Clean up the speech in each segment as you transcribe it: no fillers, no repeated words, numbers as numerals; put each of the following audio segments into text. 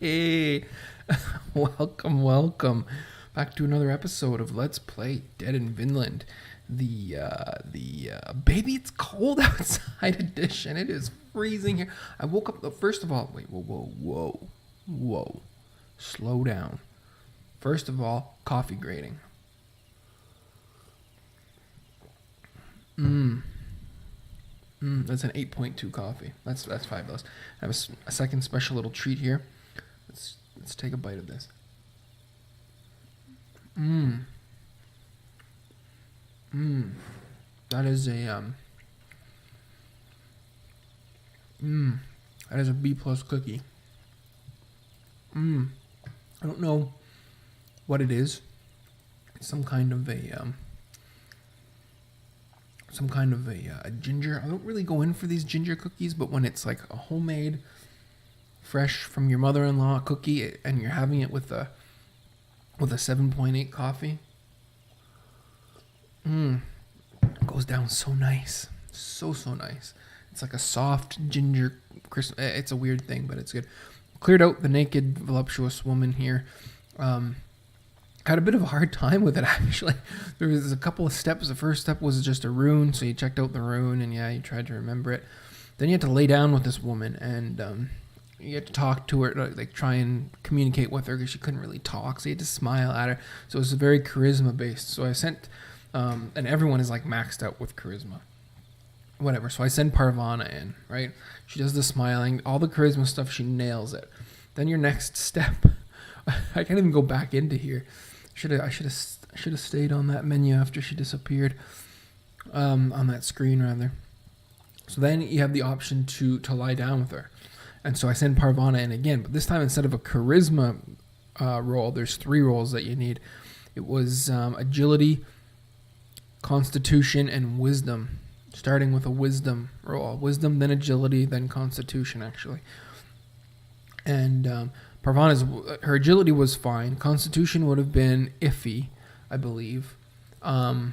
Hey, welcome back to another episode of Let's Play Dead in Vinland. The baby, it's cold outside edition. It is freezing here. I woke up. First of all, wait, whoa, slow down. First of all, coffee grating. That's an 8.2 coffee. That's fabulous. I have a second special little treat here. Let's take a bite of this. That is a B plus cookie. I don't know what it is. It's some kind of a ginger. I don't really go in for these ginger cookies, but when it's like a homemade, fresh from your mother-in-law cookie, and you're having it with a 7.8 coffee, it goes down so nice, so nice. It's like a soft ginger crisp. It's a weird thing, but it's good. Cleared out the naked, voluptuous woman here. Had a bit of a hard time with it, actually. There was a couple of steps. The first step was just a rune, so you checked out the rune, and you tried to remember it. Then you had to lay down with this woman, and you had to talk to her, like try and communicate with her, because she couldn't really talk, so you had to smile at her. So it was very charisma-based. So I sent, and everyone is like maxed out with charisma. Whatever, so I send Parvana in, right? She does the smiling, all the charisma stuff, she nails it. Then your next step, I can't even go back into here. I should have stayed on that menu after she disappeared, on that screen rather. So then you have the option to lie down with her, and so I send Parvana in again. But this time, instead of a charisma roll, there's 3 rolls that you need. It was agility, constitution, and wisdom. Starting with a wisdom roll, wisdom, then agility, then constitution, actually. And Parvana's, her agility was fine. Constitution would have been iffy, I believe. But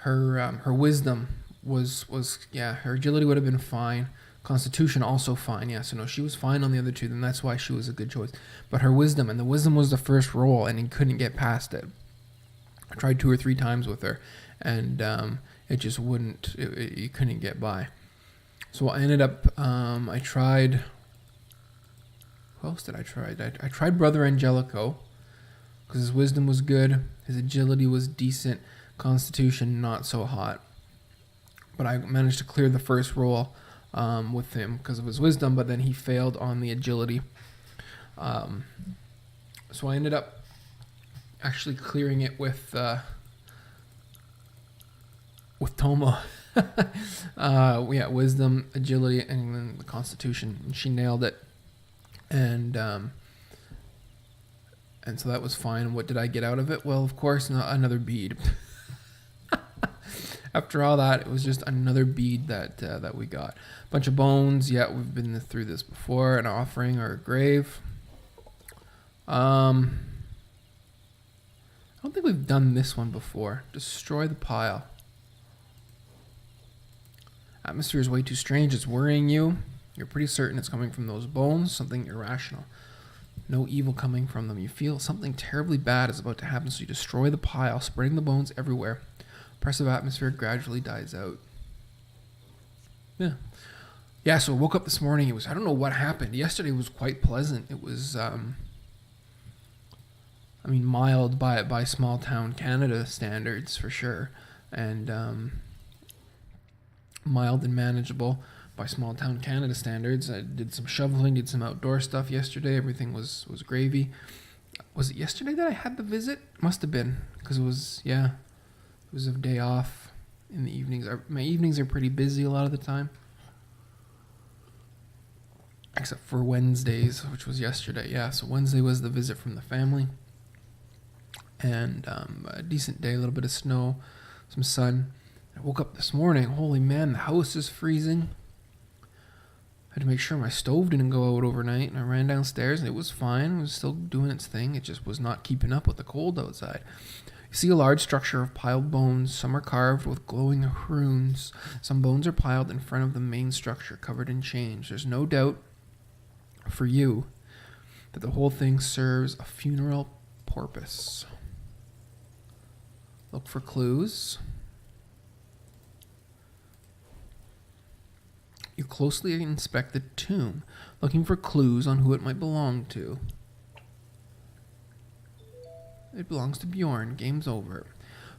her wisdom was her agility would have been fine. Constitution also fine. Yeah, so no, she was fine on the other 2. Then that's why she was a good choice. But her wisdom, and the wisdom was the first roll, and he couldn't get past it. I tried 2 or 3 times with her, and it just wouldn't. You couldn't get by. So I ended up, I tried, who else did I try? I tried Brother Angelico, because his wisdom was good, his agility was decent, constitution not so hot. But I managed to clear the first roll with him because of his wisdom, but then he failed on the agility. So I ended up actually clearing it with Tomo. Wisdom, agility, and then the constitution. And she nailed it, and so that was fine. What did I get out of it? Well, of course, another bead. After all that, it was just another bead that we got. Bunch of bones. Yeah, we've been through this before. An offering or a grave. I don't think we've done this one before. Destroy the pile. Atmosphere is way too strange. It's worrying you. You're pretty certain it's coming from those bones. Something irrational. No evil coming from them. You feel something terribly bad is about to happen, so you destroy the pile, spreading the bones everywhere. Oppressive atmosphere gradually dies out. Yeah, so I woke up this morning. I don't know what happened. Yesterday was quite pleasant. It was, mild by small town Canada standards for sure. And, mild and manageable by small town Canada standards. I did some shoveling, did some outdoor stuff yesterday. Everything was gravy. Was it yesterday that I had the visit? Must have been, because it was a day off in the evenings. My evenings are pretty busy a lot of the time, except for Wednesdays, which was yesterday. Yeah, so Wednesday was the visit from the family, and a decent day, a little bit of snow, some sun. I woke up this morning, holy man, the house is freezing. I had to make sure my stove didn't go out overnight, and I ran downstairs, and it was fine. It was still doing its thing. It just was not keeping up with the cold outside. You see a large structure of piled bones. Some are carved with glowing runes. Some bones are piled in front of the main structure, covered in chains. There's no doubt for you that the whole thing serves a funeral purpose. Look for clues. You closely inspect the tomb, looking for clues on who it might belong to. It belongs to Bjorn. Game's over.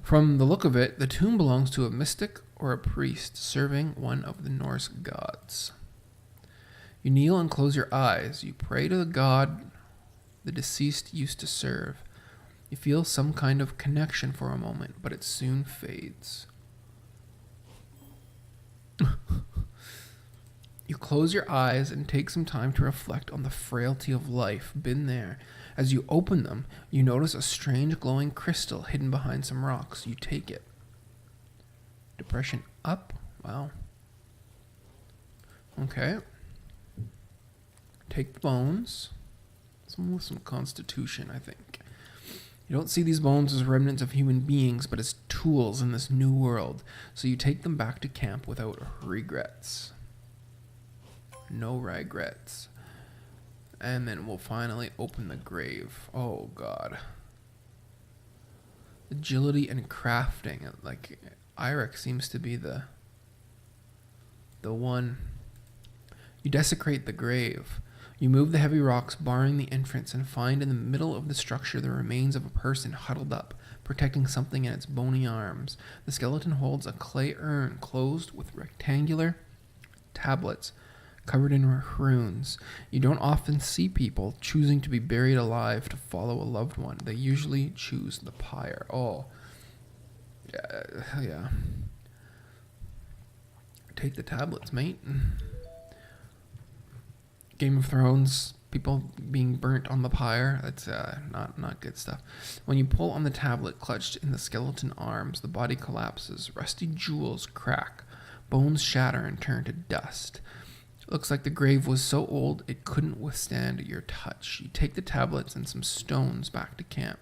From the look of it, the tomb belongs to a mystic or a priest serving one of the Norse gods. You kneel and close your eyes. You pray to the god the deceased used to serve. You feel some kind of connection for a moment, but it soon fades. You close your eyes and take some time to reflect on the frailty of life. Been there. As you open them, you notice a strange glowing crystal hidden behind some rocks. You take it. Depression up. Wow. Okay. Take the bones. Some with some constitution, I think. You don't see these bones as remnants of human beings, but as tools in this new world. So you take them back to camp without regrets. No regrets. And then we'll finally open the grave. Oh, God. Agility and crafting. Like, Eirik seems to be the one. You desecrate the grave. You move the heavy rocks barring the entrance and find in the middle of the structure the remains of a person huddled up, protecting something in its bony arms. The skeleton holds a clay urn closed with rectangular tablets covered in runes. You don't often see people choosing to be buried alive to follow a loved one. They usually choose the pyre. Oh, yeah. Take the tablets, mate. Game of Thrones, people being burnt on the pyre. That's not good stuff. When you pull on the tablet clutched in the skeleton arms, the body collapses. Rusty jewels crack. Bones shatter and turn to dust. It looks like the grave was so old it couldn't withstand your touch. You take the tablets and some stones back to camp.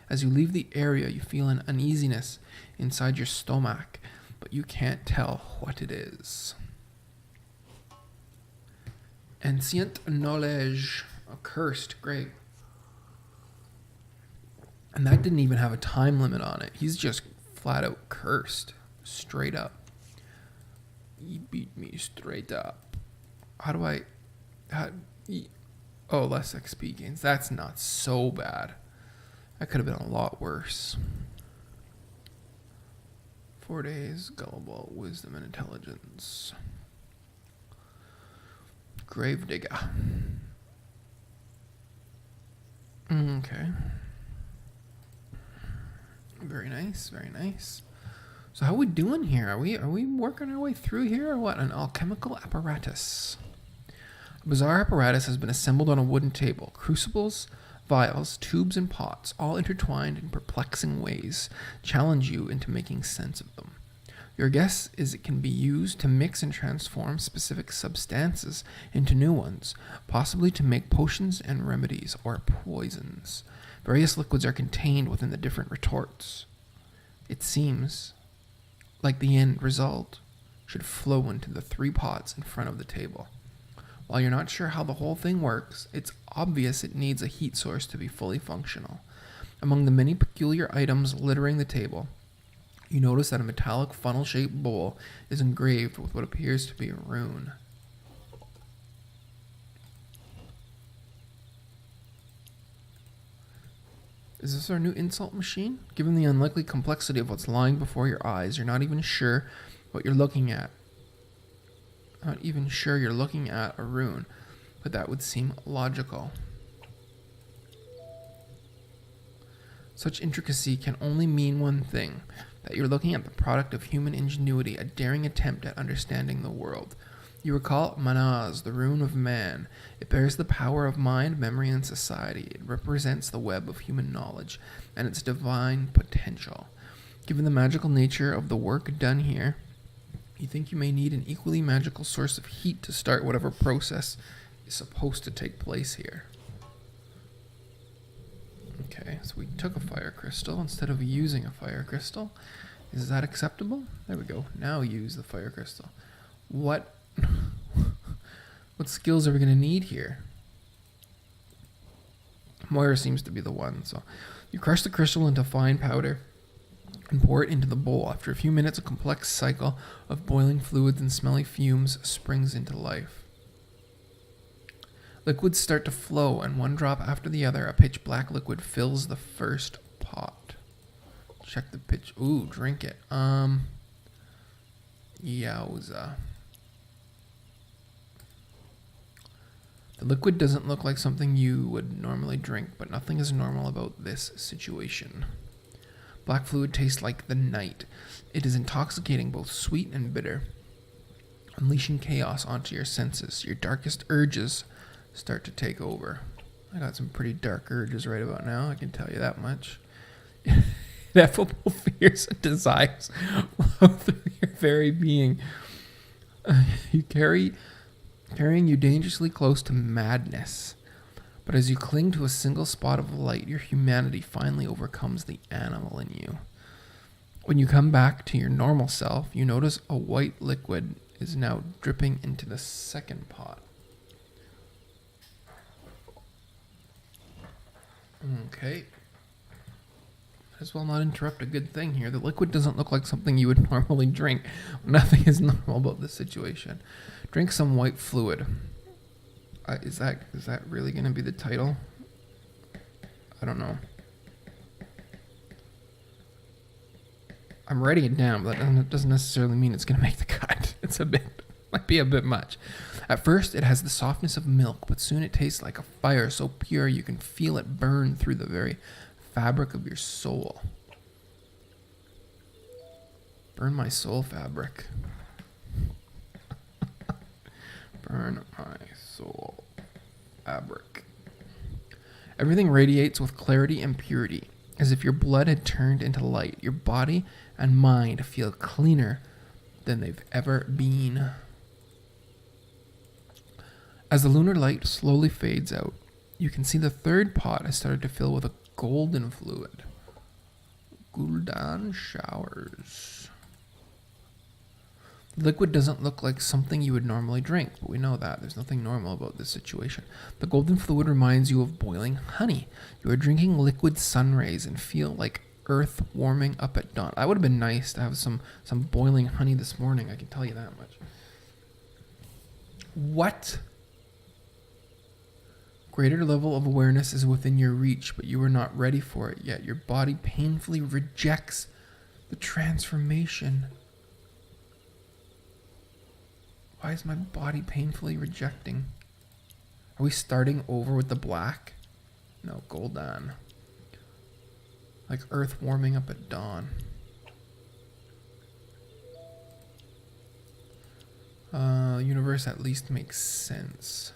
As you leave the area, you feel an uneasiness inside your stomach, but you can't tell what it is. Ancient knowledge, a cursed grave. And that didn't even have a time limit on it. He's just flat out cursed. Straight up. He beat me straight up. Less XP gains. That's not so bad. That could have been a lot worse. 4 days, gullible, wisdom, and intelligence. Gravedigger. Okay. Very nice, very nice. So how are we doing here? Are we working our way through here or what? An alchemical apparatus. A bizarre apparatus has been assembled on a wooden table. Crucibles, vials, tubes, and pots, all intertwined in perplexing ways, challenge you into making sense of them. Your guess is it can be used to mix and transform specific substances into new ones, possibly to make potions and remedies or poisons. Various liquids are contained within the different retorts. It seems like the end result should flow into the 3 pots in front of the table. While you're not sure how the whole thing works, it's obvious it needs a heat source to be fully functional. Among the many peculiar items littering the table, you notice that a metallic funnel-shaped bowl is engraved with what appears to be a rune. Is this our new insult machine? Given the unlikely complexity of what's lying before your eyes, you're not even sure what you're looking at. Not even sure you're looking at a rune, but that would seem logical. Such intricacy can only mean one thing, that you're looking at the product of human ingenuity, a daring attempt at understanding the world. You recall Manaz, the rune of man. It bears the power of mind, memory, and society. It represents the web of human knowledge and its divine potential. Given the magical nature of the work done here, you think you may need an equally magical source of heat to start whatever process is supposed to take place here. Okay, so we took a fire crystal instead of using a fire crystal. Is that acceptable? There we go. Now use the fire crystal. What what skills are we going to need here? Moira seems to be the one. So you crush the crystal into fine powder and pour it into the bowl. After a few minutes, a complex cycle of boiling fluids and smelly fumes springs into life. Liquids start to flow, and one drop after the other, a pitch black liquid fills the first pot. Check the pitch. Ooh, drink it. Yowza. The liquid doesn't look like something you would normally drink, but nothing is normal about this situation. Black fluid tastes like the night. It is intoxicating, both sweet and bitter, unleashing chaos onto your senses. Your darkest urges start to take over. I got some pretty dark urges right about now, I can tell you that much. Ineffable fears and desires flow through your very being. Carrying you dangerously close to madness. But as you cling to a single spot of light, your humanity finally overcomes the animal in you. When you come back to your normal self, you notice a white liquid is now dripping into the second pot. Okay. Might as well not interrupt a good thing here. The liquid doesn't look like something you would normally drink. Nothing is normal about this situation. Drink some white fluid. Is that really going to be the title? I don't know. I'm writing it down, but that doesn't necessarily mean it's going to make the cut. Might be a bit much. At first, it has the softness of milk, but soon it tastes like a fire so pure you can feel it burn through the very fabric of your soul. Burn my soul fabric. Burn my soul fabric. Everything radiates with clarity and purity, as if your blood had turned into light. Your body and mind feel cleaner than they've ever been. As the lunar light slowly fades out, you can see the third pot has started to fill with a golden fluid. Golden showers. The liquid doesn't look like something you would normally drink, but we know that. There's nothing normal about this situation. The golden fluid reminds you of boiling honey. You are drinking liquid sun rays and feel like earth warming up at dawn. That would have been nice to have some boiling honey this morning, I can tell you that much. What? Greater level of awareness is within your reach, but you are not ready for it yet. Your body painfully rejects the transformation. Why is my body painfully rejecting? Are we starting over with the black? No, golden. Like earth warming up at dawn. Universe at least makes sense.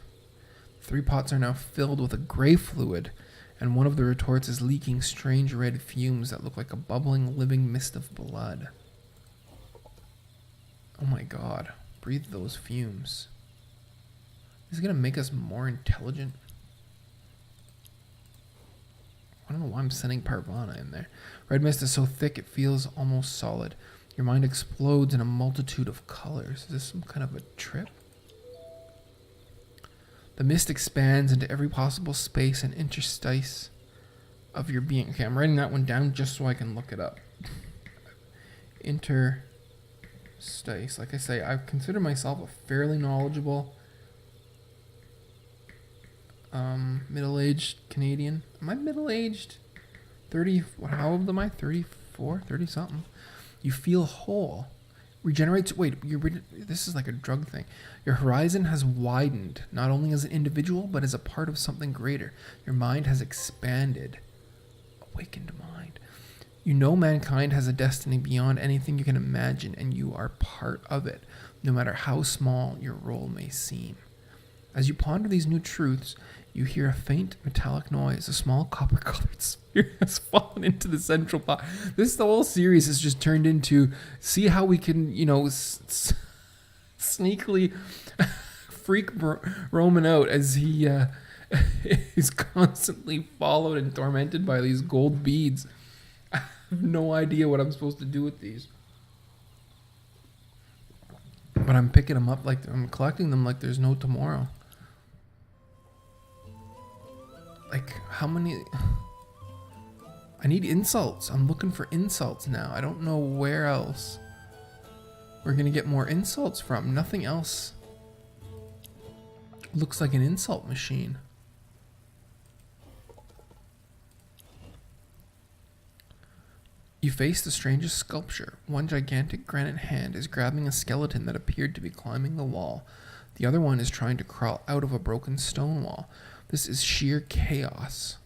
3 pots are now filled with a gray fluid, and one of the retorts is leaking strange red fumes that look like a bubbling, living mist of blood. Oh my god. Breathe those fumes. Is it going to make us more intelligent? I don't know why I'm sending Parvana in there. Red mist is so thick it feels almost solid. Your mind explodes in a multitude of colors. Is this some kind of a trip? The mist expands into every possible space and interstice of your being. Okay, I'm writing that one down just so I can look it up. Interstice. Like I say, I consider myself a fairly knowledgeable middle-aged Canadian. Am I middle-aged? 30, how old am I? 34? 30-something. You feel whole. Regenerates. This is like a drug thing. Your horizon has widened, not only as an individual, but as a part of something greater. Your mind has expanded. Awakened mind. You know mankind has a destiny beyond anything you can imagine, and you are part of it, no matter how small your role may seem. As you ponder these new truths, you hear a faint metallic noise. A small copper-colored sphere has fallen into the central pot. The whole series has just turned into, see how we can, sneakily freak Roman out as he is constantly followed and tormented by these gold beads. I have no idea what I'm supposed to do with these. But I'm picking them up like I'm collecting them like there's no tomorrow. Like, how many? I need insults. I'm looking for insults now. I don't know where else we're gonna get more insults from. Nothing else looks like an insult machine. You face the strangest sculpture. One gigantic granite hand is grabbing a skeleton that appeared to be climbing the wall. The other one is trying to crawl out of a broken stone wall. This is sheer chaos.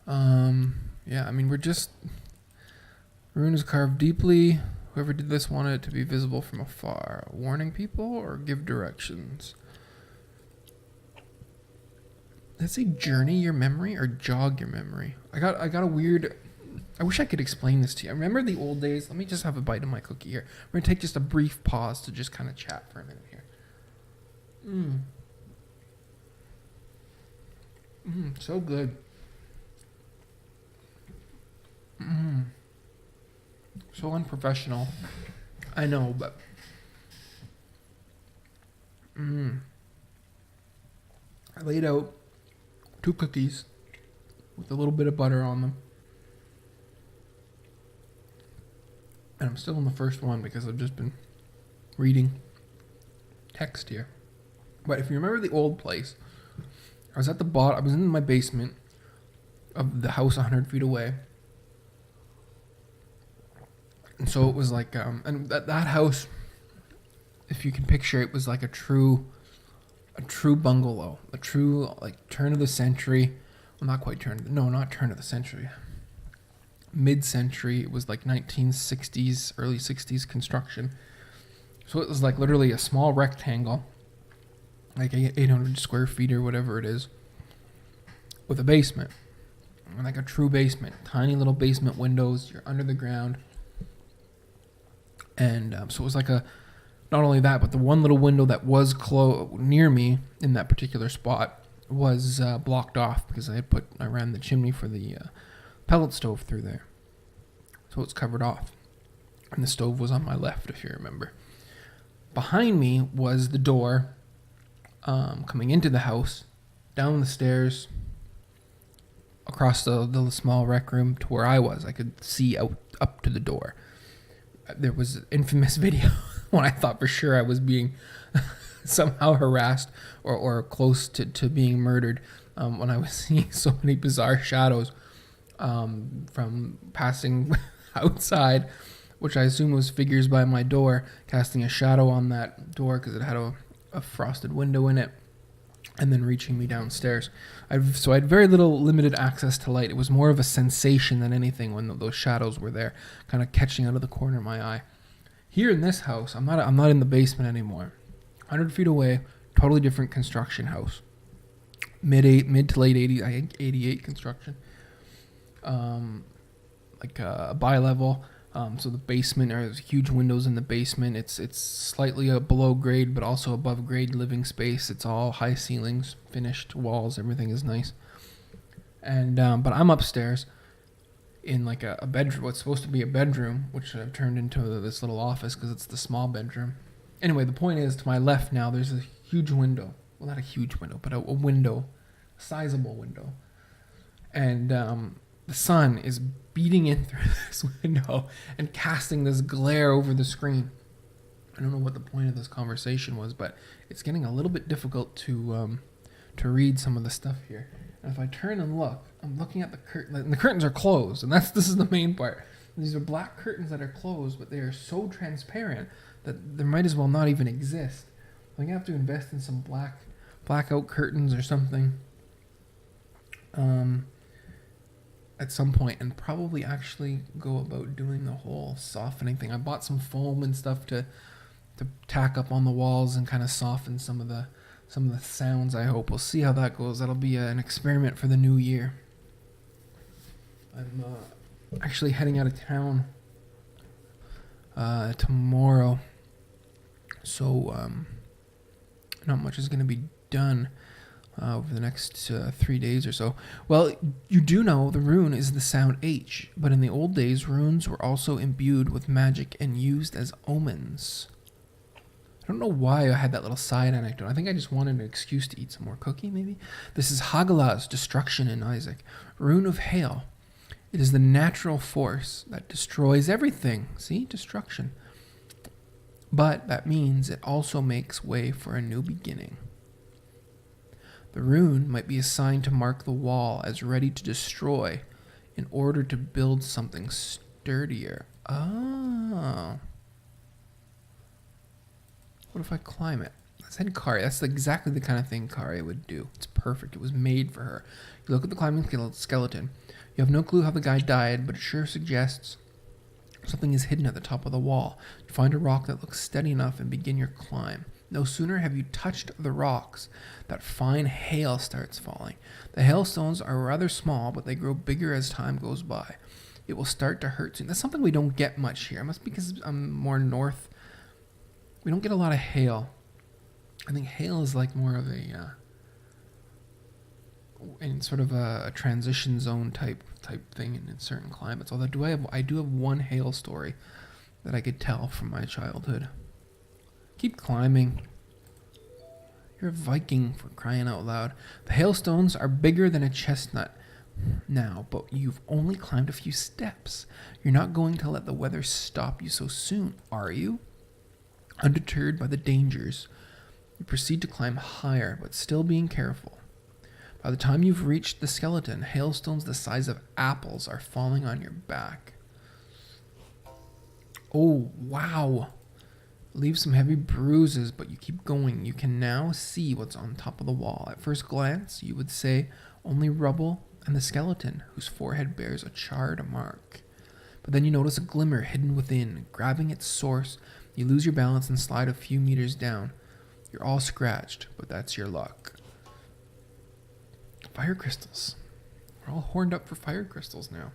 Yeah, I mean, we're just... Rune is carved deeply. Whoever did this wanted it to be visible from afar. Warning people or give directions? Let's say journey your memory or jog your memory. I got a weird... I wish I could explain this to you. I remember the old days. Let me just have a bite of my cookie here. We're going to take just a brief pause to just kind of chat for a minute here. So good. So unprofessional. I know, but... I laid out 2 cookies with a little bit of butter on them. And I'm still on the first one because I've just been reading text here. But if you remember the old place, I was at the bottom. I was in my basement of the house 100 feet away. And so it was like, and that house, if you can picture it, was like a true bungalow, a true like turn of the century. Well, not quite not turn of the century. Mid-century. It was like 1960s, early 60s construction. So it was like literally a small rectangle, like 800 square feet or whatever it is, with a basement, like a true basement. Tiny little basement windows. You're under the ground. And so it was like not only that, but the one little window that was near me in that particular spot was blocked off because I ran the chimney for the pellet stove through there. So it's covered off. And the stove was on my left, if you remember. Behind me was the door coming into the house, down the stairs, across the small rec room to where I was. I could see up to the door. There was an infamous video when I thought for sure I was being somehow harassed or close to being murdered when I was seeing so many bizarre shadows from passing outside, which I assume was figures by my door, casting a shadow on that door because it had a frosted window in it, and then reaching me downstairs. So I had very limited access to light. It was more of a sensation than anything when those shadows were there, kind of catching out of the corner of my eye. Here in this house, I'm not in the basement anymore. 100 feet away, totally different construction house. Mid to late 80s, I think 88 construction. Like a bi-level. So the basement, there's huge windows in the basement. It's slightly below grade, but also above grade living space. It's all high ceilings, finished walls. Everything is nice. And but I'm upstairs in like a bedroom, what's supposed to be a bedroom, which I've turned into this little office because it's the small bedroom. Anyway, the point is, to my left now, there's a huge window. Well, not a huge window, but a window, a sizable window. And the sun is beating in through this window and casting this glare over the screen. I don't know what the point of this conversation was, but it's getting a little bit difficult to read some of the stuff here. And if I turn and look, I'm looking at the curtain, and the curtains are closed, and this is the main part. These are black curtains that are closed, but they are so transparent that they might as well not even exist. I'm gonna have to invest in some blackout curtains or something at some point, and probably actually go about doing the whole softening thing. I bought some foam and stuff to tack up on the walls and kind of soften some of the sounds. I hope we'll see how that goes. That'll be an experiment for the new year. I'm actually heading out of town tomorrow So not much is going to be done over the next 3 days or so. Well, you do know the rune is the sound H, but in the old days, runes were also imbued with magic and used as omens. I don't know why I had that little side anecdote. I think I just wanted an excuse to eat some more cookie, maybe? This is Hagalah's destruction in Isaac. Rune of Hail. It is the natural force that destroys everything. See? Destruction. But that means it also makes way for a new beginning. The rune might be assigned to mark the wall as ready to destroy in order to build something sturdier. Oh. What if I climb it? I said Kari. That's exactly the kind of thing Kari would do. It's perfect. It was made for her. You look at the climbing skeleton. You have no clue how the guy died, but it sure suggests something is hidden at the top of the wall. You find a rock that looks steady enough and begin your climb. No sooner have you touched the rocks that fine hail starts falling. The hailstones are rather small, but they grow bigger as time goes by. It will start to hurt soon. That's something we don't get much here. It must be because I'm more north. We don't get a lot of hail. I think hail is like more of a in sort of a transition zone type thing in certain climates. Although I do have one hail story that I could tell from my childhood. Keep climbing. You're a Viking, for crying out loud. The hailstones are bigger than a chestnut now, but you've only climbed a few steps. You're not going to let the weather stop you so soon, are you? Undeterred by the dangers, you proceed to climb higher, but still being careful. By the time you've reached the skeleton, hailstones the size of apples are falling on your back. Oh, wow. Leave some heavy bruises, but you keep going. You can now see what's on top of the wall. At first glance, you would say only rubble and the skeleton, whose forehead bears a charred mark. But then you notice a glimmer hidden within. Grabbing its source, you lose your balance and slide a few meters down. You're all scratched, but that's your luck. Fire crystals. We're all horned up for fire crystals now.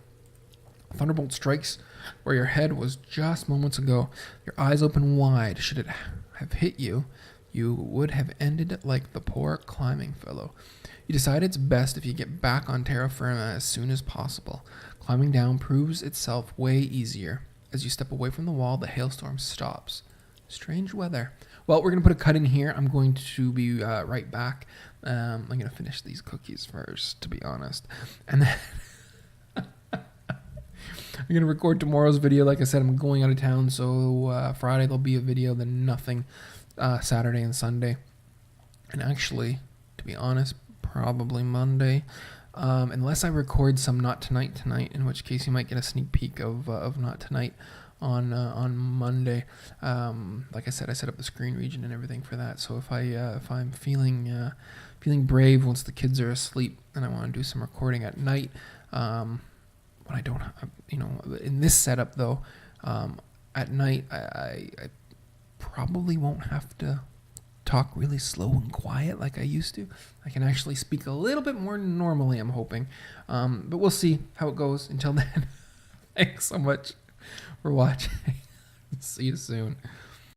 A thunderbolt strikes where your head was just moments ago. Your eyes open wide. Should it have hit you, you would have ended like the poor climbing fellow. You decide it's best if you get back on terra firma as soon as possible. Climbing down proves itself way easier. As you step away from the wall, the hailstorm stops. Strange weather. Well, we're going to put a cut in here. I'm going to be right back. I'm going to finish these cookies first, to be honest. And then I'm going to record tomorrow's video. Like I said, I'm going out of town, so Friday there'll be a video, then nothing Saturday and Sunday. And actually, to be honest, probably Monday. Unless I record some Not Tonight, in which case you might get a sneak peek of Not Tonight on Monday. Like I said, I set up the screen region and everything for that. So if I'm feeling brave once the kids are asleep and I want to do some recording at night, when I don't have, in this setup though, at night I probably won't have to talk really slow and quiet like I used to. I can actually speak a little bit more normally, I'm hoping. But we'll see how it goes. Until then, thanks so much for watching. See you soon.